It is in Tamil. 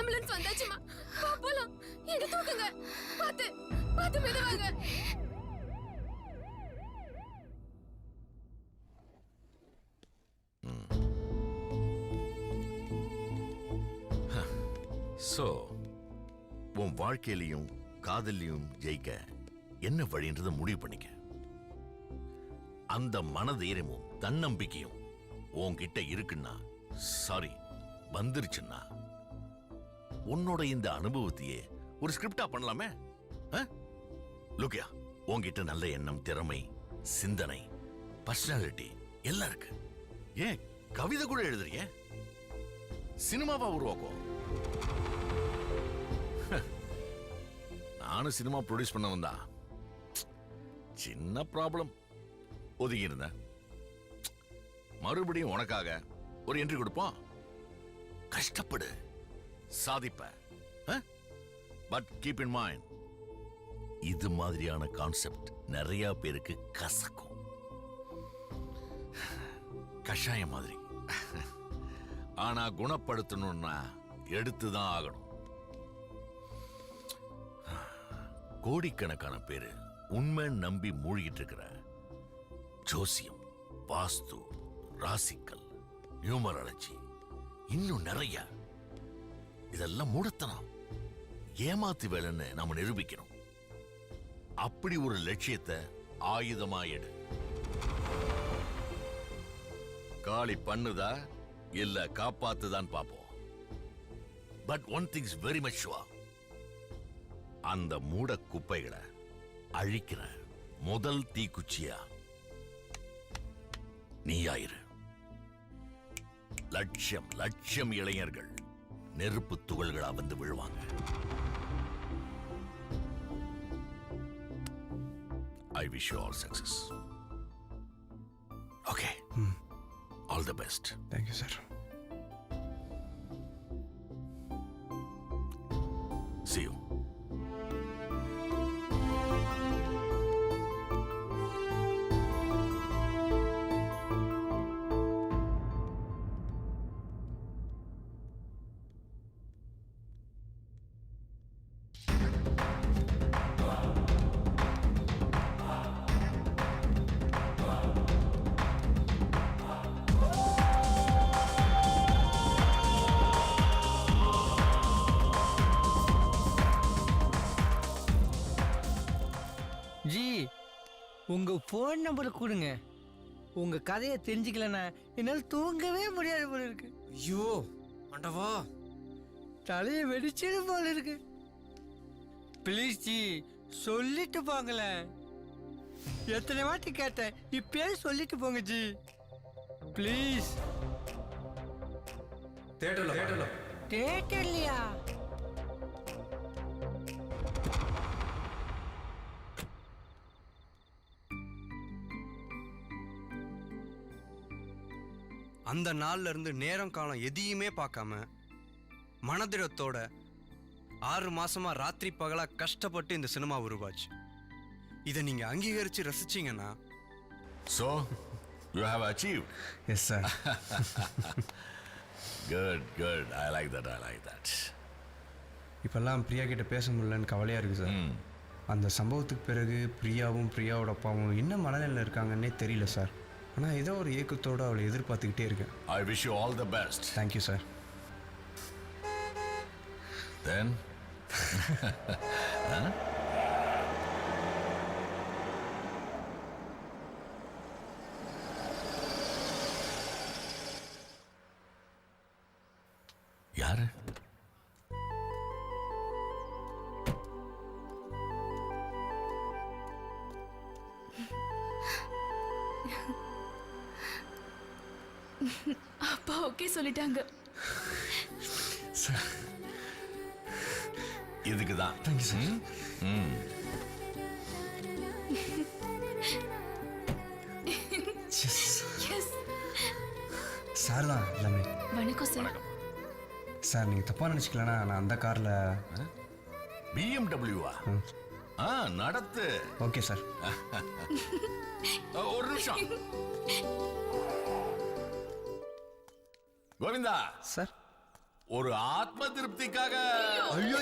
ஆம்புலன்ஸ் வந்தாச்சுமா. போலாம். என்ன தூக்குங்க. பாத்து பாத்து மெதுவாங்க. சோ உன் வாழ்க்கையிலையும் காதலையும் ஜெயிக்க என்ன வழின்றத முடிவு பண்ணிக்க. அந்த மனதைரியமும் தன்னம்பிக்கையும் உன்கிட்ட இருக்குன்னா, சாரி வந்துருச்சுன்னா, உன்னோட இந்த அனுபவத்தையே ஒரு ஸ்கிரிப்டா பண்ணலாமே. லுக்கியா, உன்கிட்ட நல்ல எண்ணம், திறமை, சிந்தனை, பர்சனாலிட்டி எல்லாம் இருக்கு. ஏன் கவிதை கூட எழுதுறிய, சினிமாவா உருவாக்கும். நானும் சினிமா ப்ரொடியூஸ் பண்ண வந்தா, சின்ன ப்ராப்ளம், ஒதுங்கி இருந்தேன். மறுபடியும் உனக்காக ஒரு என்ட்ரி கொடுப்போம். கஷ்டப்படு, சாதிப்ப. பட் கீப் இன் மைண்ட், இது மாதிரியான கான்செப்ட் நிறைய பேருக்கு கசக்கும். கஷாயம் மாதிரி. ஆனா குணப்படுத்தணும்னா எடுத்துதான் ஆகணும். கோடிக்கணக்கான பேரு உண்மை நம்பி மூழ்கிட்டு இருக்கிற ஜோசியம், வாஸ்து, ராசிக்கல், நியூமராலஜி, இன்னும் நிறைய, இதெல்லாம் மூடத்தனம், ஏமாத்து வேலைன்னு நாம நிரூபிக்கணும். அப்படி ஒரு லட்சியத்தை ஆயுதமா எடு. காலி பண்ணுதா இல்ல காப்பாத்துதான் பாப்போம். But one things very much sure, அந்த மூட குப்பைகளை அழிக்கிற முதல் தீக்குச்சியா நீயாயிரு. லட்சம் லட்சம் இளைஞர்கள் நெருப்பு துகள்களா வந்து விழுவாங்க. I wish you all success. Okay. All the best. Thank you, sir. See you. G, உங்க போன் நம்பர் கொடுங்க. உங்க கதையை தெரிஞ்சுக்கலன்னா என்னால் தூங்கவே முடியாது போல இருக்கு. ஐயோ ஆண்டவா, தலையை வெடிச்சிடு போல இருக்கு. ப்ளீஸ் ஜி, சொல்லிட்டு போங்களேன். எத்தனை வாட்டி கேட்டேன், இப்பயே சொல்லிட்டு போங்க ஜி, ப்ளீஸ். தேட்டர்லையா? அந்த நாள்ல இருந்து நேரம் காலம் எதையுமே பார்க்காம மனதிடத்தோட 6 மாசமா ராத்திரி பகலா கஷ்டப்பட்டு இந்த சினிமா உருவாச்சு. இதை நீங்க அங்கீகரிச்சு ரசிச்சீங்கன்னா, So, you have achieved. Yes sir. Good, good. I like that. I like that. இப்பெல்லாம் பிரியா கிட்ட பேச முடியலன்னு கவலையா இருக்கு சார். அந்த சம்பவத்துக்கு பிறகு பிரியாவோட அப்பாவும் என்ன மனநிலையில் இருக்காங்கன்னே தெரியல சார். ஆனால் ஏதோ ஒரு ஏக்கத்தோடு அவளை எதிர்பார்த்துக்கிட்டே இருக்கேன். I wish you all the best. Thank you sir. Then? யாரு? அப்பா ஓகே சொல்லிட்டாங்க. இதுக்குதான். Thank you sir. எஸ் சார் தான் எல்லாமே. வணக்கம் சார். சார் நீங்கள் தப்பாக நினச்சிக்கலன்னா நான் அந்த காரில். BMW-வா? நடத்து. Okay sir. ஒரு நிமிஷம். கோவிந்தா சார். ஒரு ஆத்ம திருப்திக்காக. ஐயோ